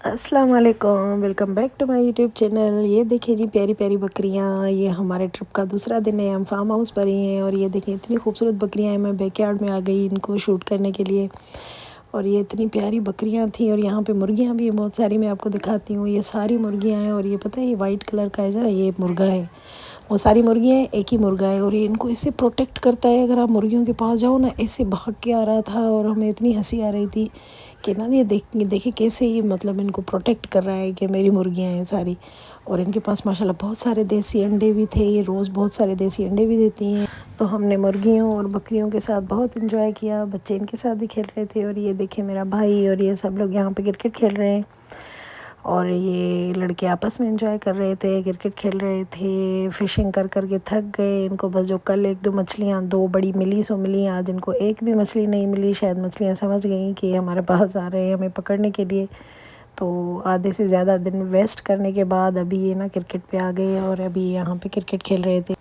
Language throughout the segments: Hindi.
अस्सलाम वालेकुम, welcome back to my YouTube channel. ये देखिए जी प्यारी प्यारी बकरियाँ। ये हमारे ट्रिप का दूसरा दिन है, हम फार्म हाउस पर ही हैं और ये देखिए इतनी खूबसूरत बकरियाँ हैं। मैं बैकयार्ड में आ गई इनको शूट करने के लिए और ये इतनी प्यारी बकरियाँ थी। और यहाँ पे मुर्गियाँ भी हैं बहुत सारी, मैं आपको दिखाती हूँ। ये सारी मुर्गियाँ हैं और ये पता है ये वाइट कलर का है, ये मुर्गा है। वो सारी मुर्गियाँ हैं, एक ही मुर्गा है और ये इनको इससे प्रोटेक्ट करता है। अगर आप मुर्गियों के पास जाओ ना, ऐसे भाग के आ रहा था और हमें इतनी हंसी आ रही थी कि ना ये देखिए कैसे ये मतलब इनको प्रोटेक्ट कर रहा है कि मेरी मुर्गियाँ हैं सारी। और इनके पास माशाल्लाह बहुत सारे देसी अंडे भी थे, ये रोज़ बहुत सारे देसी अंडे भी देती हैं। तो हमने मुर्गियों और बकरियों के साथ बहुत इंजॉय किया, बच्चे इनके साथ भी खेल रहे थे। और ये देखिए मेरा भाई और ये सब लोग यहाँ पे क्रिकेट खेल रहे हैं और ये लड़के आपस में एंजॉय कर रहे थे, क्रिकेट खेल रहे थे। फ़िशिंग कर कर के थक गए, इनको बस जो कल एक दो मछलियाँ दो बड़ी मिली सो मिली, आज इनको एक भी मछली नहीं मिली। शायद मछलियाँ समझ गई कि हमारे पास आ रहे हैं हमें पकड़ने के लिए। तो आधे से ज़्यादा दिन वेस्ट करने के बाद अभी ये ना क्रिकेट पे आ गए और अभी यहाँ पे क्रिकेट खेल रहे थे।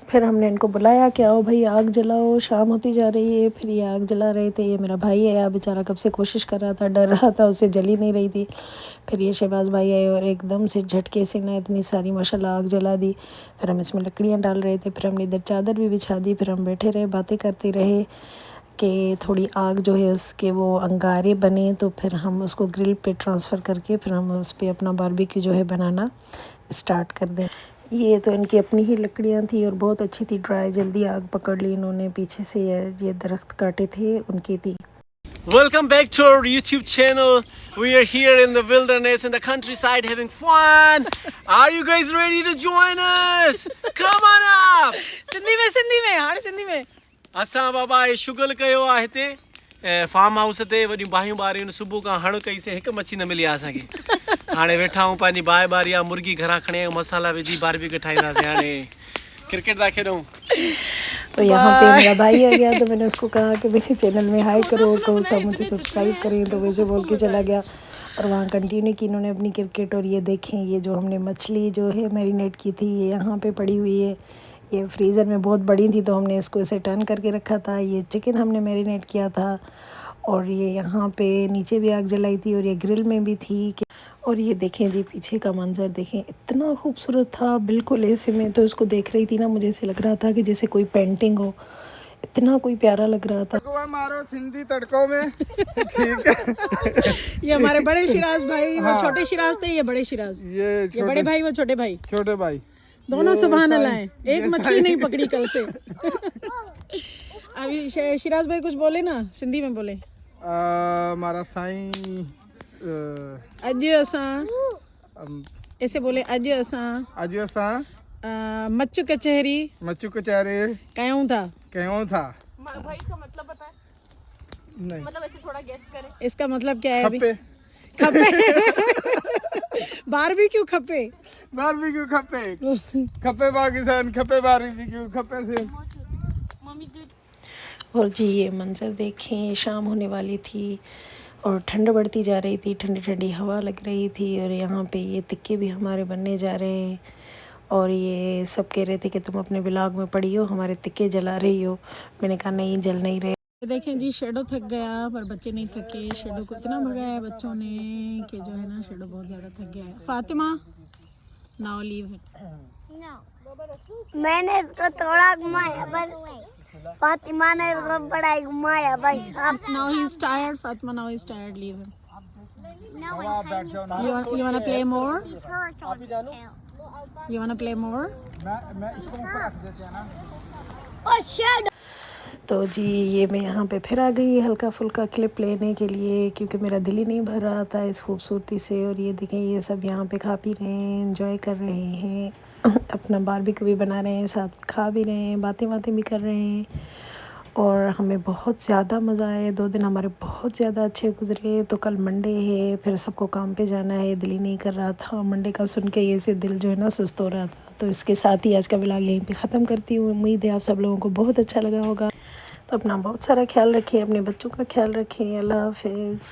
फिर हमने इनको बुलाया कि आओ भाई आग जलाओ, शाम होती जा रही है। फिर ये आग जला रहे थे। ये मेरा भाई है, बेचारा कब से कोशिश कर रहा था, डर रहा था, उसे जली नहीं रही थी। फिर ये शहबाज भाई आए और एकदम से झटके से ना इतनी सारी माशाल्लाह आग जला दी। फिर हम इसमें लकड़ियाँ डाल रहे थे, फिर हमने इधर चादर भी बिछा दी। फिर हम बैठे रहे, बातें करते रहे कि थोड़ी आग जो है उसके वो अंगारे बने तो फिर हम उसको ग्रिल पे ट्रांसफ़र करके फिर हम उस पर अपना बारबेक्यू जो है बनाना स्टार्ट कर दें। ये तो इनकी अपनी ही लकड़ियाँ थी और बहुत अच्छी थी ड्राई, जल्दी आग पकड़ ली इन्होंने। पीछे से ये दरख्त काटे थे उनकी थी। Welcome back to our YouTube channel. We are here in the wilderness in the countryside having fun. Are you guys ready to join us? Come on up. Sindhi में हाणे सिंधी में असां बाबा शुगल कयो आहे हिते फार्म हाउस ते वॾियूं बाहियूं ॿारियूं सुबुह खां हण कईसीं, हिकु मच्छी न मिली आहे असांखे। हाणे वेठा आहियूं पंहिंजी बाहि ॿारी आहे, मुर्गी घरां खणी आहियूं, मसाला विझी बारबेक्यू ठाहींदासीं। हाणे क्रिकेट था खेॾूं। तो यहाँ पे मेरा भाई आ गया तो मैंने उसको कहा कि मेरे चैनल में हाई करो, कौन सा मुझे सब्सक्राइब करें, तो वैसे बोल के चला गया और वहाँ कंटिन्यू की इन्होंने अपनी क्रिकेट। और ये देखें ये जो हमने मछली जो है मैरिनेट की थी ये यहाँ पे पड़ी हुई है। ये फ्रीज़र में बहुत बड़ी थी तो हमने इसको इसे टर्न करके रखा था। ये चिकन हमने मैरिनेट किया था और ये यहाँ पे नीचे भी आग जलाई थी और ये ग्रिल में भी थी। और ये देखें जी पीछे का मंजर देखें, इतना खूबसूरत था। बिल्कुल ऐसे में तो इसको देख रही थी ना, मुझे ऐसे लग रहा था कि जैसे कोई पेंटिंग हो, इतना कोई प्यारा लग रहा था। मारो सिंधी तड़कों में ठीक है। ये हमारे बड़े शिराज भाई, वो छोटे शिराज थे, ये बड़े शिराज, ये बड़े भाई, वो छोटे भाई दोनों सुभान अल्लाह हैं। एक मछली नहीं पकड़ी कल से। अभी शिराज भाई कुछ बोले ना, सिंधी में बोले। हमारा साईं अज असां, ऐसे बोले अज असां मच्छ कचहरी कयूं था। भाई इसका मतलब पता है? नहीं, मतलब ऐसे थोड़ा गेस करें। इसका मतलब क्या है? अभी खप्पे बारबेक्यू खप्पे पाकिस्तान, खप्पे बारबेक्यू, खप्पे से। मम्मी जो और जी ये मंजर देखें, शाम होने वाली थी और ठंड बढ़ती जा रही थी, ठंडी ठंडी हवा लग रही थी। और यहाँ पे ये तिक्के भी हमारे बनने जा रहे हैं और ये सब कह रहे थे कि तुम अपने ब्लॉग में पड़ी हो, हमारे तिक्के जला रही हो। मैंने कहा नहीं, जल नहीं रहे। देखें जी शेडो थक गया पर बच्चे नहीं थके। शेडो को इतना भगाया बच्चों ने कि जो है ना शेडो बहुत ज़्यादा थक गया है। Fatima now leave it. मैंने इसको थोड़ा घुमाया बस, फातिमा ने इसको बड़ा ही घुमाया भाई साहब। Now he is tired, Fatima now is tired, leave him. You wanna play more? You wanna play more? मैं इसको ऊपर रख देते हैं ना। और शेड तो जी ये मैं यहाँ पे फिर आ गई हल्का फुल्का क्लिप लेने के लिए, क्योंकि मेरा दिल ही नहीं भर रहा था इस खूबसूरती से। और ये देखें ये सब यहाँ पे खा पी रहे हैं, एंजॉय कर रहे हैं, अपना बारबेक्यू भी बना रहे हैं, साथ खा भी रहे हैं, बातें भी कर रहे हैं। और हमें बहुत ज़्यादा मज़ा आया। 2 दिन हमारे बहुत ज़्यादा अच्छे गुजरे। तो कल मंडे है, फिर सबको काम पे जाना है, दिल ही नहीं कर रहा था मंडे का सुन के, ये से दिल जो है ना सुस्त हो रहा था। तो इसके साथ ही आज का व्लॉग यहीं पे ख़त्म करती हूँ। उम्मीद है आप सब लोगों को बहुत अच्छा लगा होगा। तो अपना बहुत सारा ख्याल रखें, अपने बच्चों का ख्याल रखें। अल्लाह हाफ़िज़।